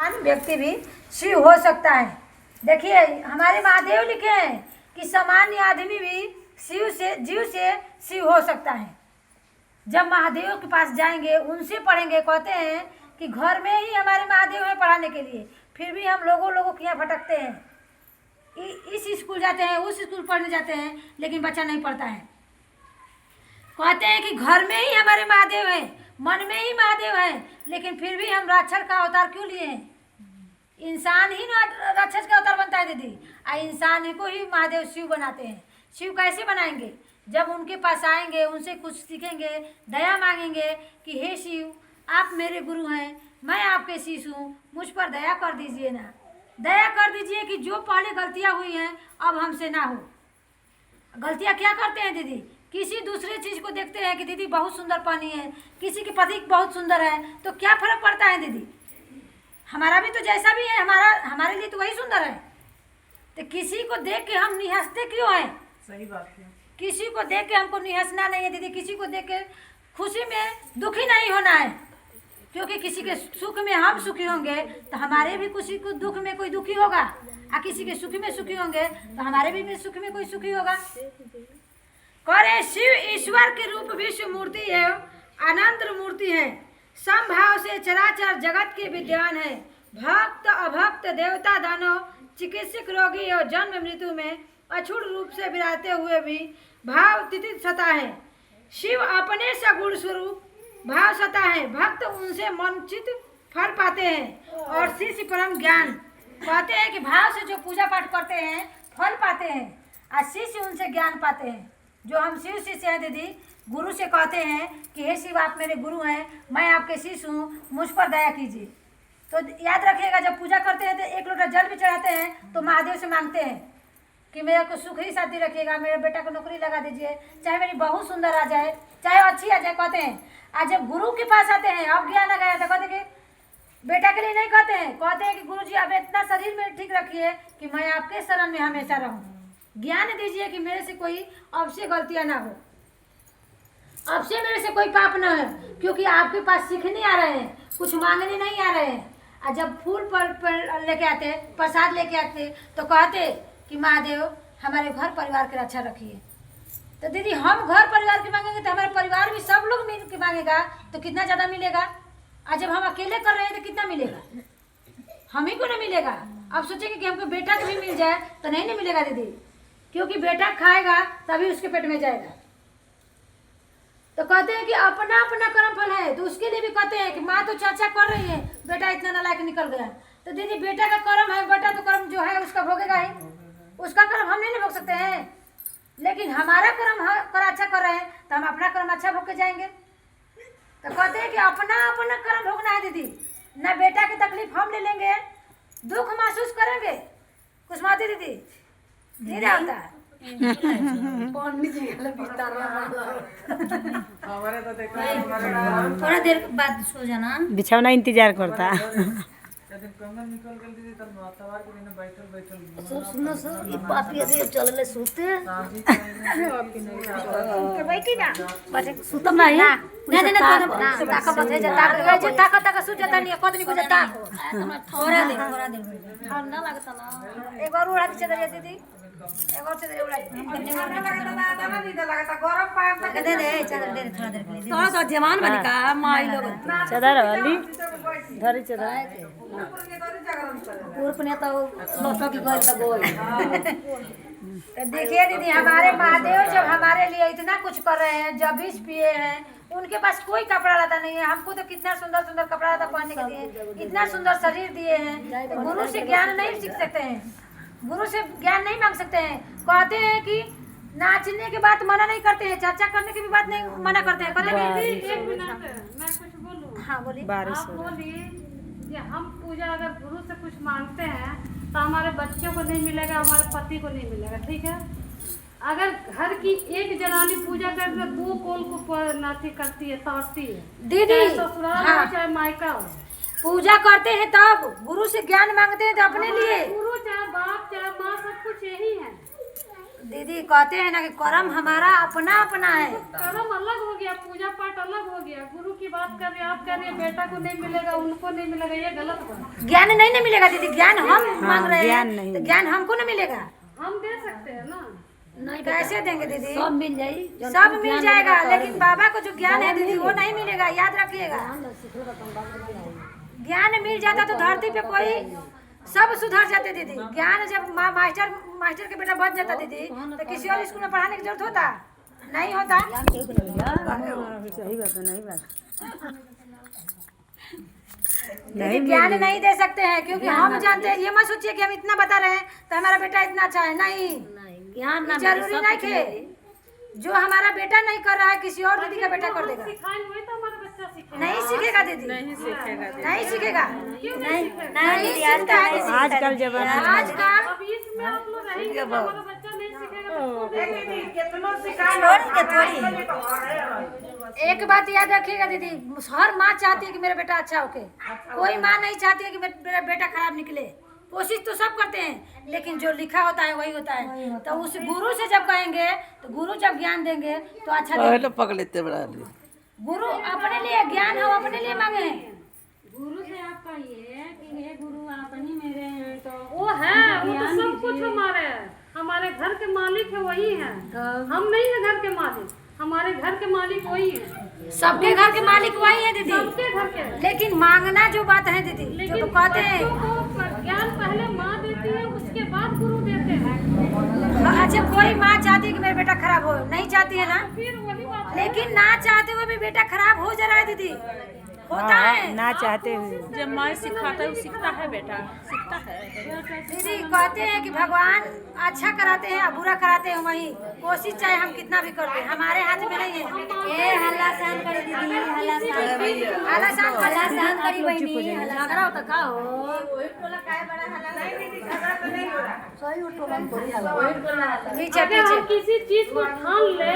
व्यक्ति भी शिव हो सकता है। देखिए हमारे महादेव लिखे हैं कि सामान्य आदमी भी जीव से शिव हो सकता है। जब महादेव के पास जाएंगे उनसे पढ़ेंगे, कहते हैं कि घर में ही हमारे महादेव हैं पढ़ाने के लिए, फिर भी हम लोगों के यहाँ भटकते हैं, इस स्कूल जाते हैं उस स्कूल पढ़ने जाते हैं, लेकिन बच्चा नहीं पढ़ता है। कहते हैं कि घर में ही हमारे महादेव हैं, मन में ही महादेव हैं, लेकिन फिर भी हम राक्षस का अवतार क्यों लिए हैं? इंसान ही राक्षस का अवतार बनता है दीदी, इंसान ही को ही महादेव शिव बनाते हैं। शिव कैसे बनाएंगे? जब उनके पास आएंगे, उनसे कुछ सीखेंगे, दया मांगेंगे कि हे शिव आप मेरे गुरु हैं, मैं आपके शिष्य हूँ, मुझ पर दया कर दीजिए ना, दया कर दीजिए कि जो पहले गलतियाँ हुई हैं अब हमसे ना हो। गलतियाँ क्या करते हैं दीदी? किसी दूसरे चीज़ को देखते हैं कि दीदी बहुत सुंदर पानी है, किसी के पति बहुत सुंदर है, तो क्या फर्क पड़ता है दीदी? हमारा भी तो जैसा भी है हमारे लिए तो वही सुंदर है। तो किसी को देख के हम निहसते क्यों हैं? सही बात है। किसी को देख के हमको निहसना नहीं है दीदी, किसी को देख के खुशी में दुखी नहीं होना है, क्योंकि किसी के सुख में हम सुखी होंगे तो हमारे भी किसी को दुख में कोई दुखी होगा, और किसी के सुख में सुखी होंगे तो हमारे भी सुख में कोई सुखी होगा। करे शिव ईश्वर के रूप विश्व मूर्ति है, अनंत मूर्ति है, समभाव से चराचर जगत के विद्वान है, भक्त अभक्त देवता दानव चिकित्सक रोगी और जन्म मृत्यु में अछूट रूप से विराजते हुए भी भाव तितित सता है। शिव अपने सगुण स्वरूप भाव सता है, भक्त उनसे मनचित फल पाते हैं और शिष्य परम ज्ञान पाते हैं कि भाव से जो पूजा पाठ करते हैं फल पाते हैं, और शिष्य उनसे ज्ञान पाते हैं। जो हम शिव शिष्य हैं दीदी, गुरु से कहते हैं कि हे शिव आप मेरे गुरु हैं, मैं आपके शिष्य हूँ, मुझ पर दया कीजिए। तो याद रखिएगा जब पूजा करते हैं तो एक लोटा जल भी चढ़ाते हैं तो महादेव से मांगते हैं कि मेरे को सुख ही शांति रखिएगा, मेरे बेटा को नौकरी लगा दीजिए, चाहे मेरी बहू सुंदर आ जाए, चाहे अच्छी आ जाए, कहते हैं। आज जब गुरु के पास आते हैं, अब ज्ञान आ गया तो कहते कि बेटा के लिए नहीं कहते हैं, कहते हैं कि गुरु जी अब इतना शरीर में ठीक रखिए कि मैं आपके शरण में हमेशा रहूँ, ज्ञान दीजिए कि मेरे से कोई अब से गलतियाँ ना हो, अब से मेरे से कोई पाप ना है, क्योंकि आपके पास सीखने आ रहे हैं, कुछ मांगने नहीं आ रहे हैं। और जब फूल पर लेके आते, प्रसाद लेके आते तो कहते कि महादेव हमारे घर परिवार की रक्षा रखिए। तो दीदी हम घर परिवार की मांगेंगे तो हमारे परिवार भी सब लोग मिल के मांगेगा तो कितना ज़्यादा मिलेगा, और जब हम अकेले कर रहे हैं तो कितना मिलेगा? हम ही को नहीं मिलेगा। अब सोचेंगे कि हमको बेटा भी मिल जाए तो नहीं मिलेगा दीदी, क्योंकि बेटा खाएगा तभी उसके पेट में जाएगा। तो कहते हैं कि अपना अपना कर्म फल है, तो उसके लिए भी कहते हैं कि माँ तो चर्चा कर रही है बेटा इतना नालायक निकल गया, तो दीदी बेटा का कर्म है, बेटा तो कर्म जो है उसका भोगेगा ही, उसका कर्म हम नहीं भोग सकते हैं, लेकिन हमारा कर्म कर अच्छा कर रहे हैं तो हम अपना कर्म अच्छा भोग के जाएंगे। तो कहते हैं कि अपना अपना कर्म भोगना है दीदी, ना बेटा की तकलीफ हम ले लेंगे, दुख महसूस करेंगे, कुछ माती दीदी धीरे आता है। थोड़ा देर बाद सो जाना, बिछौना इंतजार करता। निकल गई दीदी तब तवार के दिन बैठल सुनो सो पापी अरे चलले सोते बैठी ना बचे सुतम नहीं ना ताका बथे जता ताका सु जता नहीं कद नहीं को जता थोड़ा दे ठंडा लगता ना। एक बार उड़ा के चले दीदी, एक और चले उड़ा लगता गरम पाए तक दे दे चादर दे थोड़ा देर के लिए तो जवान बनी का माई लोग चादर वाली धरी चादर पूर्व ने तो लोटो की गोल तो गोल। देखिए दीदी हमारे महादेव जब हमारे लिए इतना कुछ कर रहे हैं, जब विष पिए हैं, उनके पास कोई कपड़ा लता नहीं है, हमको तो कितना सुंदर सुंदर कपड़ा लता पहनने के दिए, इतना सुंदर शरीर दिए हैं। तो गुरु से ज्ञान नहीं सीख सकते हैं, गुरु से ज्ञान नहीं मांग सकते हैं। कहते हैं कि नाचने की बात मना नहीं करते हैं, चर्चा करने की भी बात नहीं मना करते हैं। एक मिनट मैं कुछ बोलूं? हाँ बोलिए। आप बोलिए कि हम पूजा अगर गुरु से कुछ मांगते हैं तो हमारे बच्चों को नहीं मिलेगा, हमारे पति को नहीं मिलेगा, ठीक है? अगर घर की एक जनानी पूजा कर तो दो कोल को नाती करती है, ताड़ती है दीदी, चाहे ससुराल हो हाँ। चाहे मायका हो। पूजा करते हैं तब गुरु से ज्ञान मांगते हैं तो अपने लिए गुरु चाहे बाप चाहे माँ सब कुछ यही है। दीदी कहते हैं ना कि कर्म हमारा अपना अपना है। कर्म अलग हो गया, पूजा पाठ अलग हो गया। गुरु की बात कर रहे, आप कह रहे हैं बेटा को नहीं मिलेगा, उनको नहीं मिलेगा, ये गलत बात। ज्ञान नहीं मिलेगा दीदी, ज्ञान हम मांग रहे ज्ञान हैं नहीं। तो ज्ञान हमको नहीं मिलेगा। हम दे सकते हैं ना। नहीं कैसे देंगे दीदी? सब मिल जाई, सब मिल जाएगा, लेकिन बाबा को जो ज्ञान है दीदी वो नहीं मिलेगा, याद रखिएगा। ज्ञान मिल जाता तो धरती पे कोई सब सुधर जाते दीदी। ज्ञान जब मास्टर के बेटा बच जाता दीदी तो किसी और स्कूल में पढ़ाने की जरूरत होता नहीं होता। सही बात है, नहीं बात दीदी ज्ञान नहीं दे सकते हैं क्योंकि हम जानते हैं। ये मत सोचिए कि हम इतना बता रहे हैं तो हमारा बेटा इतना अच्छा है, नहीं ज्ञान ना जरूरी नहीं थे। जो हमारा बेटा नहीं कर रहा है किसी और दीदी का बेटा कर देगा। सिखाएंगे वही तो हमारा बच्चा सीखेगा। नहीं सीखेगा दीदी, नहीं सीखेगा दीदी। नहीं सीखेगा, नहीं सीखता है दीदी। आजकल जमाना आजकल अब इसमें आप लोग रहेंगे तो हमारा बच्चा नहीं सीखेगा तो कौन एक बात याद रखिएगा दीदी, हर माँ चाहती है कि मेरा बेटा अच्छा होके। कोई माँ नहीं चाहती है कि मेरा बेटा खराब निकले। कोशिश तो सब करते हैं लेकिन जो लिखा होता है वही होता है। तो उस गुरु से जब कहेंगे तो गुरु जब ज्ञान देंगे तो अच्छा देंगे। पकड़ लेते बड़ा गुरु अपने लिए ज्ञान हम अपने लिए मांगे हैं। गुरु से आप कहिए कि हे गुरु आप ही मेरे हैं, तो वो है, वो तो सब कुछ हमारे है। हमारे घर के मालिक है वही है, हम नहीं है घर के मालिक। हमारे घर के मालिक वही है, सबके घर के मालिक वही है दीदी। सबके घर के। लेकिन मांगना जो बात है दीदी, जो लेकिन तो कहते हैं बच्चों को ज्ञान पहले माँ देती है, उसके बाद गुरु देते हैं। अच्छा कोई माँ चाहती है कि मेरा बेटा खराब हो, नहीं चाहती है ना। फिर वही बात। लेकिन ना चाहते हुए भी बेटा खराब हो जा रहा है दीदी, होता है। ना चाहते हुए जब माँ सिखाता है वो सीखता है, बेटा सीखता है। दीदी कहते हैं कि भगवान अच्छा कराते हैं और बुरा कराते हैं वही। कोशिश चाहे हम कितना भी करते हैं हमारे हाथ में नहीं है। ए हल्ला सहन करी दीदी, हल्ला सहन करी बहनी, झगड़ा होता का हो पीछे अगर हम किसी चीज को ठान ले